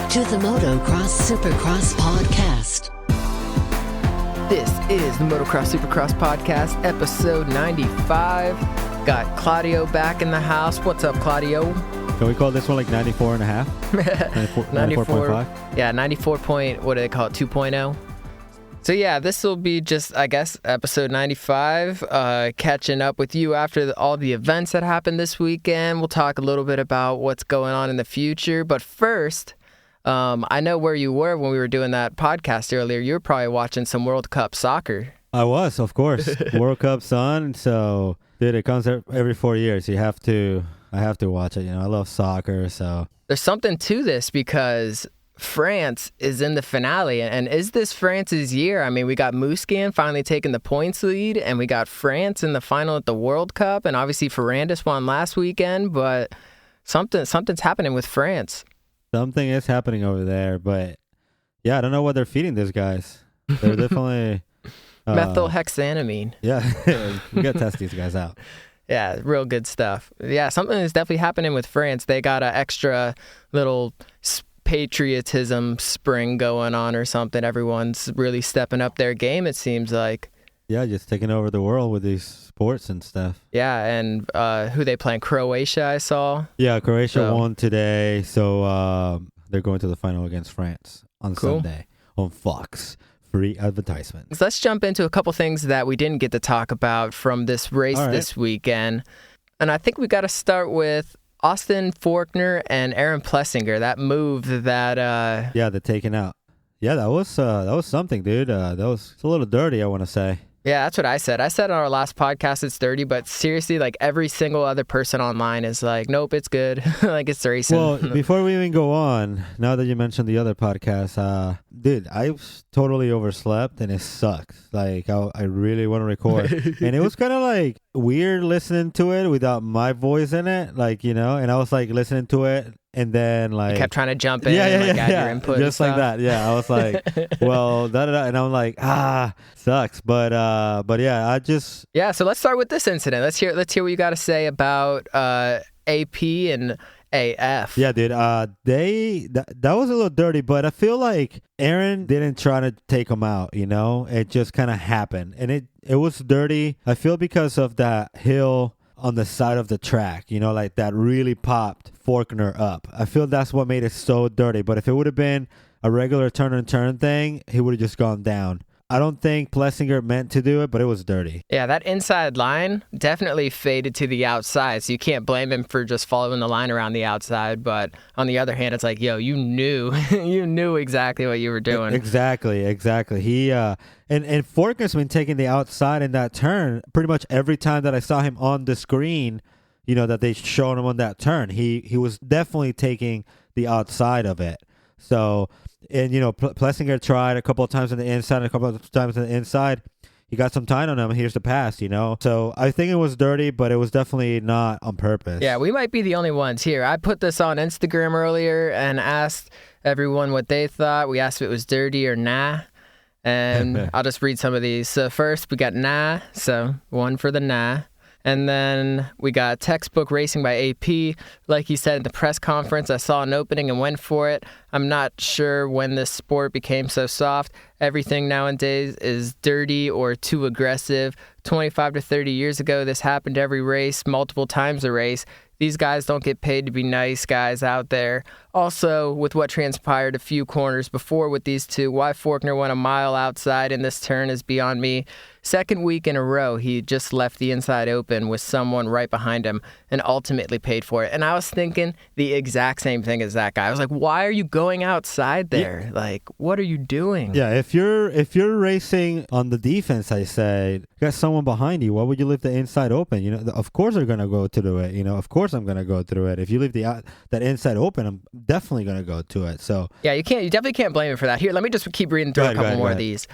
to the Motocross Supercross podcast. This is the Motocross Supercross podcast, episode 95. Got Claudio back in the house. What's up, Claudio? Can we call this one like 94 and a half? 94.5? Yeah, 94 point, what do they call it, 2.0? So yeah, this will be just, I guess, episode 95, catching up with you after all the events that happened this weekend. We'll talk a little bit about what's going on in the future. But first, I know where you were when we were doing that podcast earlier. You were probably watching some World Cup soccer. I was, of course. World Cup's on, so dude, it comes every 4 years. I have to watch it. You know, I love soccer, so. There's something to this because France is in the finale, and is this France's year? I mean, we got Musquin finally taking the points lead, and we got France in the final at the World Cup, and obviously Ferrandis won last weekend, but something's happening with France. Something is happening over there, but yeah, I don't know what they're feeding these guys. They're definitely methylhexanamine. Yeah, we gotta test these guys out. Yeah, real good stuff. Yeah, something is definitely happening with France. They got an extra little patriotism spring going on or something. Everyone's really stepping up their game, it seems like. Yeah, just taking over the world with these sports and stuff. Yeah, and who they playing? Croatia, I saw. Yeah, Croatia won today, so they're going to the final against France on Sunday on Fox. Free advertisements. Let's jump into a couple things that we didn't get to talk about from this race this weekend. And I think we got to start with Austin Forkner and Aaron Plessinger, that move that the taking out. Yeah, that was something, dude. It's a little dirty, I want to say. Yeah, that's what I said. I said on our last podcast it's dirty, but seriously, like every single other person online is like, nope, it's good. Like it's racing. Well, before we even go on, now that you mentioned the other podcast, dude, I totally overslept and it sucks. Like I really want to record. And it was kind of like weird listening to it without my voice in it, like, you know, and I was like listening to it. And then, like, you kept trying to jump in and add your input. Just like that. Yeah. I was like, well, da-da-da. And I'm like, sucks. But yeah, I just. Yeah. So let's start with this incident. Let's hear what you got to say about AP and AF. Yeah, dude. That was a little dirty, but I feel like Aaron didn't try to take him out, you know? It just kind of happened. And it was dirty, I feel, because of that hill on the side of the track, you know, like that really popped Forkner up. I feel that's what made it so dirty. But if it would have been a regular turn thing, he would have just gone down. I don't think Plessinger meant to do it, but it was dirty. Yeah, that inside line definitely faded to the outside, so you can't blame him for just following the line around the outside. But on the other hand, it's like, yo, you knew exactly what you were doing. Exactly. He and Forkner's been taking the outside in that turn pretty much every time that I saw him on the screen, you know, that they showed him on that turn. He was definitely taking the outside of it. So. And, you know, Plessinger tried a couple of times on the inside and a couple of times on the inside. He got some time on him, and here's the pass, you know? So I think it was dirty, but it was definitely not on purpose. Yeah, we might be the only ones here. I put this on Instagram earlier and asked everyone what they thought. We asked if it was dirty or nah. And I'll just read some of these. So first, we got nah. So one for the nah. And then we got Textbook Racing by AP. Like he said in the press conference, I saw an opening and went for it. I'm not sure when this sport became so soft. Everything nowadays is dirty or too aggressive. 25 to 30 years ago, this happened every race, multiple times a race. These guys don't get paid to be nice guys out there. Also, with what transpired a few corners before with these two, why Forkner went a mile outside in this turn is beyond me. Second week in a row, he just left the inside open with someone right behind him and ultimately paid for it. And I was thinking the exact same thing as that guy. I was like, why are you going outside there? Yeah. Like, what are you doing? Yeah, if you're racing on the defense, I say, you got someone behind you, why would you leave the inside open? You know, of course they're going to go through it. You know, of course I'm going to go through it. If you leave that inside open, I'm definitely going to go to it. So yeah, you definitely can't blame him for that. Here, let me just keep reading through a couple more of these.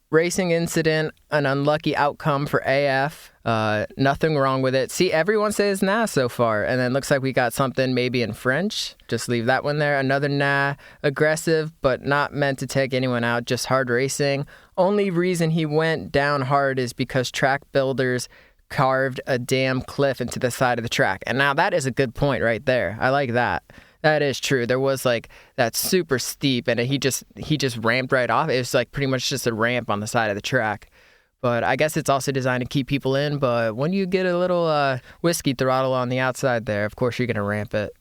Racing incident, an unlucky outcome for AF. Nothing wrong with it. See, everyone says nah so far. And then looks like we got something maybe in French. Just leave that one there. Another nah. Aggressive, but not meant to take anyone out. Just hard racing. Only reason he went down hard is because track builders carved a damn cliff into the side of the track. And now that is a good point right there. I like that. That is true. There was like that super steep, and he just ramped right off. It was like pretty much just a ramp on the side of the track. But I guess it's also designed to keep people in. But when you get a little whiskey throttle on the outside there, of course you're gonna ramp it.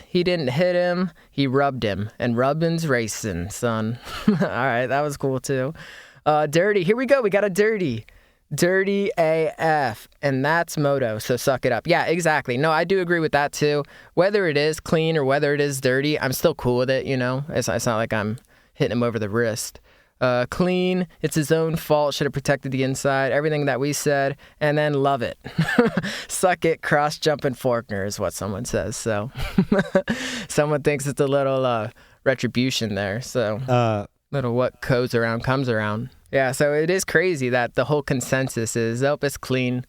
He didn't hit him. He rubbed him, and rubbing's racing, son. All right, that was cool too. Dirty. Here we go. We got a dirty. Dirty AF, and that's moto, so suck it up. Yeah, exactly. No, I do agree with that too. Whether it is clean or whether it is dirty, I'm still cool with it, you know? It's not like I'm hitting him over the wrist. Clean, it's his own fault, should have protected the inside, everything that we said, and then love it. Suck it, cross-jumping Forkner is what someone says, so. Someone thinks it's a little retribution there, so. Little what goes around comes around. Yeah, so it is crazy that the whole consensus is, it's clean.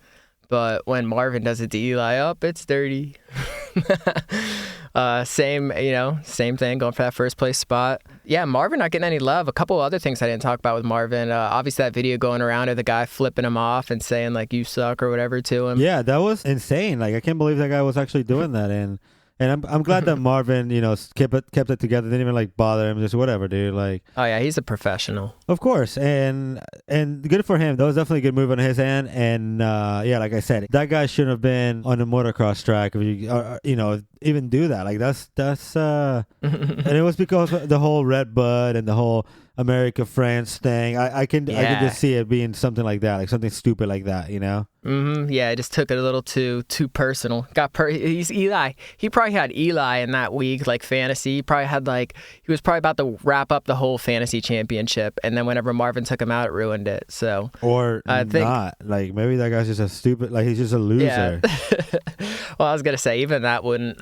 But when Marvin does it to Eli, it's dirty. Same thing, going for that first place spot. Yeah, Marvin not getting any love. A couple other things I didn't talk about with Marvin. Obviously, that video going around of the guy flipping him off and saying, like, you suck or whatever to him. Yeah, that was insane. Like, I can't believe that guy was actually doing that. And I'm glad that Marvin, kept it together. Didn't even like bother him. Just whatever, dude. Like, oh yeah, he's a professional. Of course, and good for him. That was definitely a good move on his end. And yeah, like I said, that guy shouldn't have been on the motocross track. If you even do that, like that's and it was because of the whole Red Bud and the whole America France thing. I can just see it being something like that, like something stupid like that, Yeah, I just took it a little too personal. He's Eli. He probably had Eli in that week, like fantasy. He was probably about to wrap up the whole fantasy championship, and then whenever Marvin took him out, it ruined it. So, or I think not. Like maybe that guy's just a stupid. Like he's just a loser. Yeah. Well, I was gonna say even that wouldn't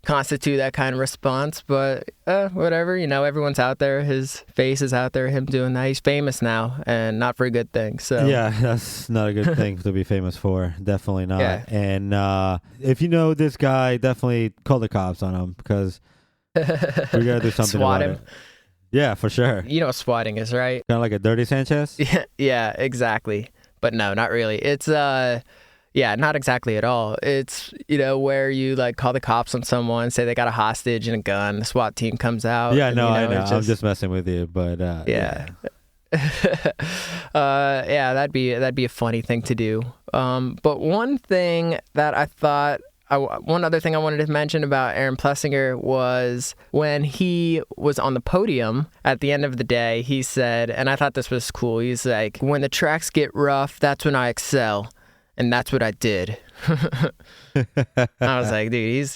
constitute that kind of response, but whatever. Everyone's out there. His face is out there. Him doing that. He's famous now, and not for a good thing. So yeah, that's not a good thing to be famous for. Definitely not. Yeah. And if you know this guy, definitely call the cops on him because we gotta do something Swat about him. it. Yeah, for sure. You know what swatting is, right? Kind of like a dirty Sanchez. Yeah, exactly. But no, not really. It's yeah, not exactly at all. It's where you like call the cops on someone, say they got a hostage and a gun. The SWAT team comes out. Yeah, no, I know. I'm just messing with you, but yeah. Yeah, that'd be a funny thing to do. But one thing that I thought, one other thing I wanted to mention about Aaron Plessinger was when he was on the podium at the end of the day, he said, and I thought this was cool. He's like, when the tracks get rough, that's when I excel. And that's what I did. I was like, dude,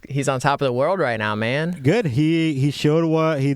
he's on top of the world right now, man. Good. He showed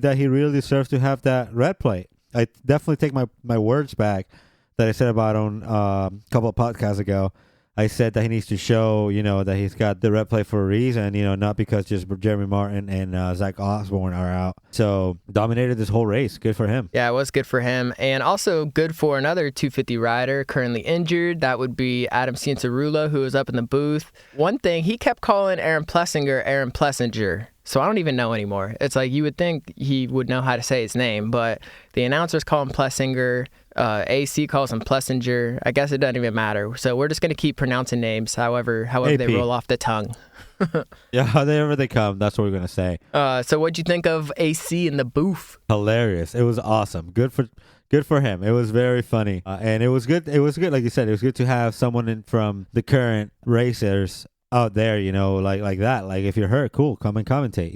that he really deserves to have that red plate. I definitely take my words back that I said about on a couple of podcasts ago. I said that he needs to show, that he's got the red plate for a reason, not because just Jeremy Martin and Zach Osborne are out. So dominated this whole race. Good for him. Yeah, it was good for him. And also good for another 250 rider currently injured. That would be Adam Cianciarulo, who was up in the booth. One thing, he kept calling Aaron Plessinger. So I don't even know anymore. It's like you would think he would know how to say his name, but the announcers call him Plessinger. AC calls him Plessinger. I guess it doesn't even matter. So we're just going to keep pronouncing names however they roll off the tongue. Yeah, however they come, that's what we're going to say. So what'd you think of AC in the booth? Hilarious. It was awesome. Good for him. It was very funny. And it was good. It was good, like you said. It was good to have someone from the current racers out there, like that. Like if you're hurt, cool, come and commentate,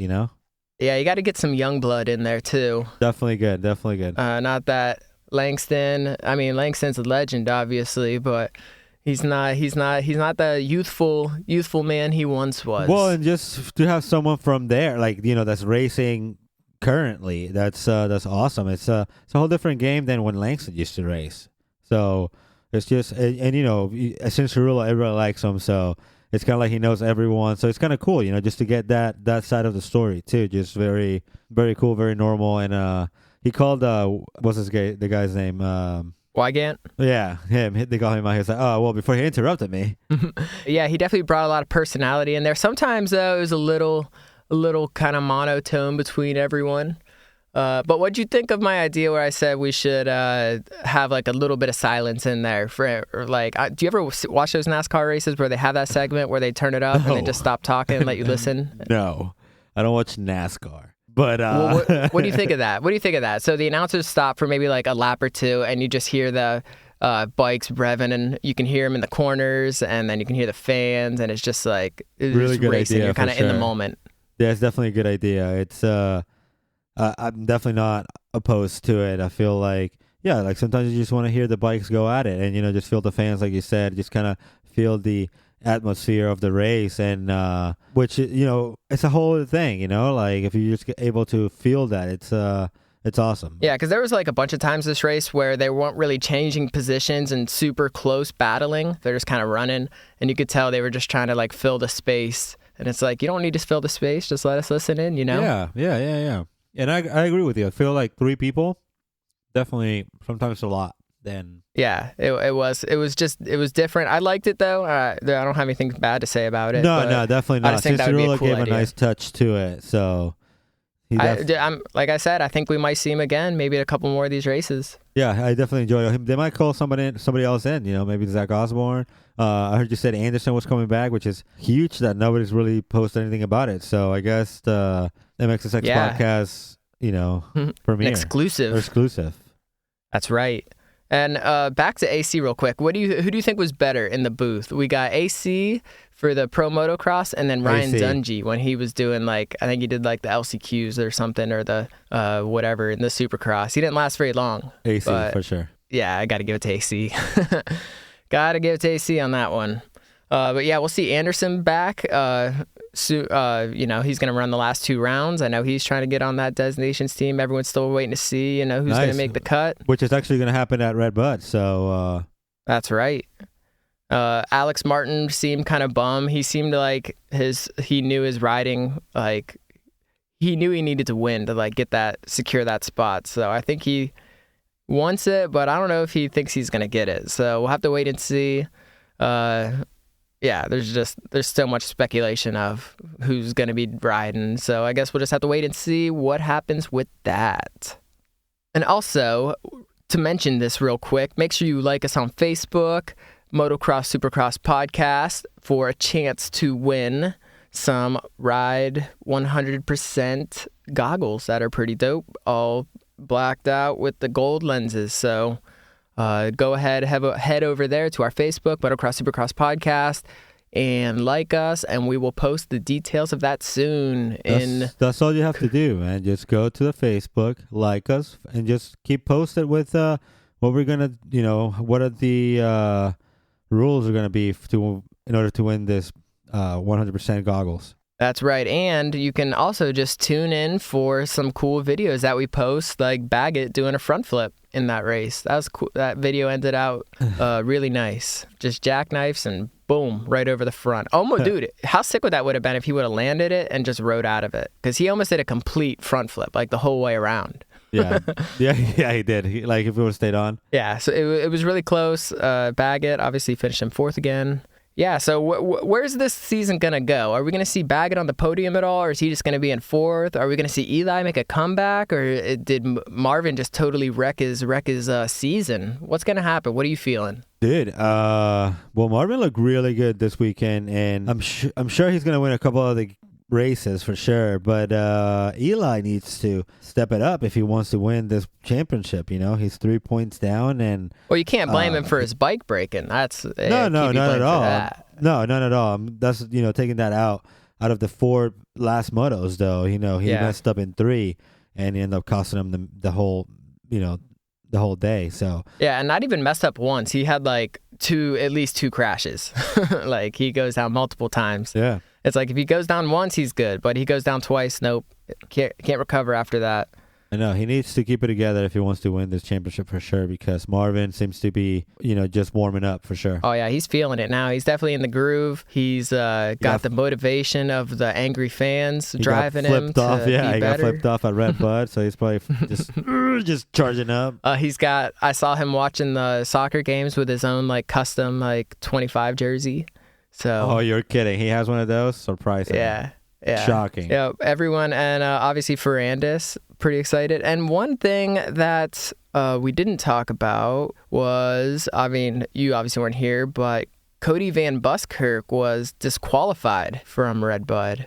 Yeah, you got to get some young blood in there too. Definitely good. Not that Langston's a legend, obviously, but he's not the youthful man he once was. Well, and just to have someone from there, like that's racing currently, that's awesome. It's a whole different game than when Langston used to race. So it's just and since Cerullo, everybody likes him, so it's kind of like he knows everyone. So it's kind of cool, just to get that side of the story too. Just very, very cool, very normal. And he called what's the guy's name? Wygant? Yeah, him. They call him out. He was like, oh, well, before he interrupted me. Yeah, he definitely brought a lot of personality in there. Sometimes, though, it was a little kind of monotone between everyone. But what'd you think of my idea where I said we should have like a little bit of silence in there for like? Do you ever watch those NASCAR races where they have that segment where they turn it up and they just stop talking and let you listen? No. I don't watch NASCAR. But Well, what do you think of that? What do you think of that? So the announcers stop for maybe like a lap or two, and you just hear the bikes revving, and you can hear them in the corners, and then you can hear the fans, and it's just like it's really just good racing. idea. You're kind of in the moment. Yeah, it's definitely a good idea. It's I'm definitely not opposed to it. I feel like like sometimes you just want to hear the bikes go at it, and just feel the fans, like you said, just kind of feel the atmosphere of the race, and which it's a whole other thing. Like if you're just able to feel that, it's awesome. Yeah, because there was like a bunch of times this race where they weren't really changing positions and super close battling. They're just kind of running, and you could tell they were just trying to like fill the space. And it's like, you don't need to fill the space. Just let us listen in, Yeah. And I agree with you. I feel like 3 people, definitely sometimes a lot. Then yeah, it was different. I liked it though. I don't have anything bad to say about it. No, definitely not. I just think that would be a cool gave idea. a nice touch to it. So I'm like I said, I think we might see him again, maybe at a couple more of these races. Yeah, I definitely enjoy him. They might call somebody else in. Maybe Zach Osborne. I heard you said Anderson was coming back, which is huge. That nobody's really posted anything about it. So I guess the MXSX podcast, premiere exclusive. That's right. And back to AC real quick. Who do you think was better in the booth? We got AC for the Pro Motocross, and then Ryan Dungey when he was doing I think he did like the LCQs or something, or the whatever in the Supercross. He didn't last very long. AC for sure. Yeah, I got to give it to AC. Got to give it to AC on that one. But yeah, we'll see Anderson back. He's going to run the last 2 rounds. I know he's trying to get on that Designations team. Everyone's still waiting to see, who's going to make the cut. Which is actually going to happen at Red Bud. So that's right. Alex Martin seemed kind of bummed. He seemed like he knew his riding, like he knew he needed to win to secure that spot. So I think he wants it, but I don't know if he thinks he's going to get it. So we'll have to wait and see. There's so much speculation of who's going to be riding. So I guess we'll just have to wait and see what happens with that. And also, to mention this real quick, make sure you like us on Facebook, Motocross Supercross Podcast, for a chance to win some Ride 100% goggles that are pretty dope, all blacked out with the gold lenses. So go ahead, head over there to our Facebook, Motocross Supercross Podcast, and like us, and we will post the details of that soon. That's all you have to do, man. Just go to the Facebook, like us, and just keep posted with what we're gonna, what are the rules are gonna be in order to win this 100% goggles. That's right. And you can also just tune in for some cool videos that we post, like Baggett doing a front flip in that race. That was cool. That video ended out really nice. Just jackknifes and boom, right over the front. Dude, how sick would that would have been if he would have landed it and just rode out of it? Because he almost did a complete front flip, like the whole way around. Yeah, he did. If it would have stayed on. Yeah, so it was really close. Baggett obviously finished in 4th again. Yeah, so where's this season going to go? Are we going to see Baggett on the podium at all, or is he just going to be in 4th? Are we going to see Eli make a comeback, or did Marvin just totally wreck his season? What's going to happen? What are you feeling? Dude, well, Marvin looked really good this weekend, and I'm sure he's going to win a couple of the races for sure, but Eli needs to step it up if he wants to win this championship. He's 3 points down, and well, you can't blame him for his bike breaking. That's no, not at all. No, not at all. That's taking that out of the 4 last motos, though. He messed up in 3, and he ended up costing him the whole the whole day. So yeah, and not even messed up once. He had at least 2 crashes. Like he goes down multiple times. Yeah. It's like if he goes down once, he's good, but he goes down twice, nope, can't recover after that. I know he needs to keep it together if he wants to win this championship for sure, because Marvin seems to be, just warming up for sure. Oh yeah, he's feeling it now. He's definitely in the groove. He's got the motivation of the angry fans driving him to be better. He got flipped off at Red Bud, so he's probably just charging up. I saw him watching the soccer games with his own custom 25 jersey. So. Oh, you're kidding. He has one of those? Surprising. Yeah. Shocking. Yeah, everyone, and obviously Ferrandis, pretty excited. And one thing that we didn't talk about was, you obviously weren't here, but Cody Van Buskirk was disqualified from Red Bud.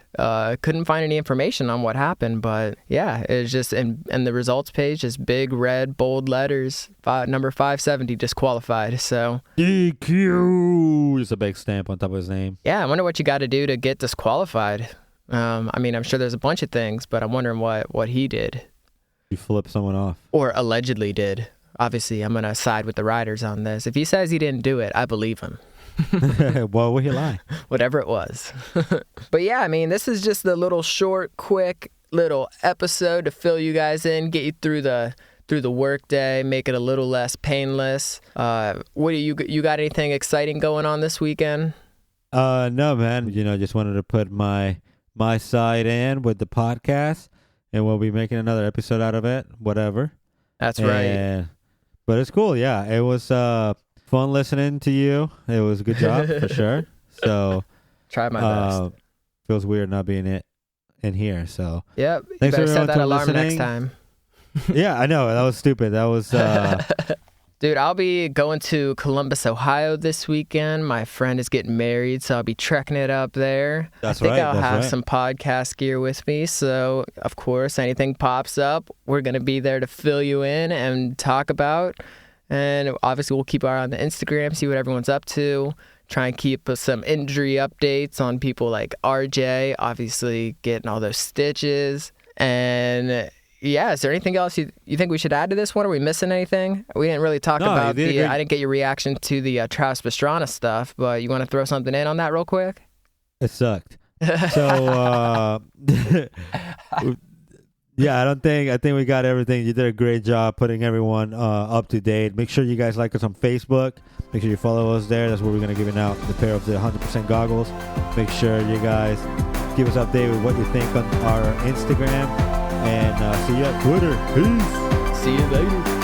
Couldn't find any information on what happened, but yeah, it's just in the results page, just big red bold letters, number 570 disqualified. So DQ is a big stamp on top of his name. Yeah, I wonder what you got to do to get disqualified. I mean, I'm sure there's a bunch of things, but I'm wondering what he did. You flip someone off. Or allegedly did. Obviously, I'm going to side with the riders on this. If he says he didn't do it, I believe him. Well, would he lie? Whatever it was. But yeah, I mean, this is just a little short, quick little episode to fill you guys in, get you through the work day, make it a little less painless. What do you got anything exciting going on this weekend? No, man. Just wanted to put my side in with the podcast, and we'll be making another episode out of it, whatever. That's right. But it's cool, yeah. It was fun listening to you. It was a good job, for sure. So try my best. Feels weird not being in here, so. Yep. Thanks, you better set that for alarm listening. next time. Yeah, I know. That was stupid. That was... Dude, I'll be going to Columbus, Ohio this weekend. My friend is getting married, so I'll be trekking it up there. That's I think right. I'll have some podcast gear with me. So, of course, anything pops up, we're going to be there to fill you in and talk about. And obviously, we'll keep our eye on the Instagram, see what everyone's up to. Try and keep some injury updates on people like RJ, obviously getting all those stitches. And... yeah, is there anything else you think we should add to this one? Are we missing anything? We didn't really talk about I didn't get your reaction to the Travis Pastrana stuff, but you want to throw something in on that real quick? It sucked. So, yeah, I think we got everything. You did a great job putting everyone up to date. Make sure you guys like us on Facebook. Make sure you follow us there. That's where we're going to give out the pair of the 100% goggles. Make sure you guys give us update with what you think on our Instagram. And see you at Twitter. Peace. See you later.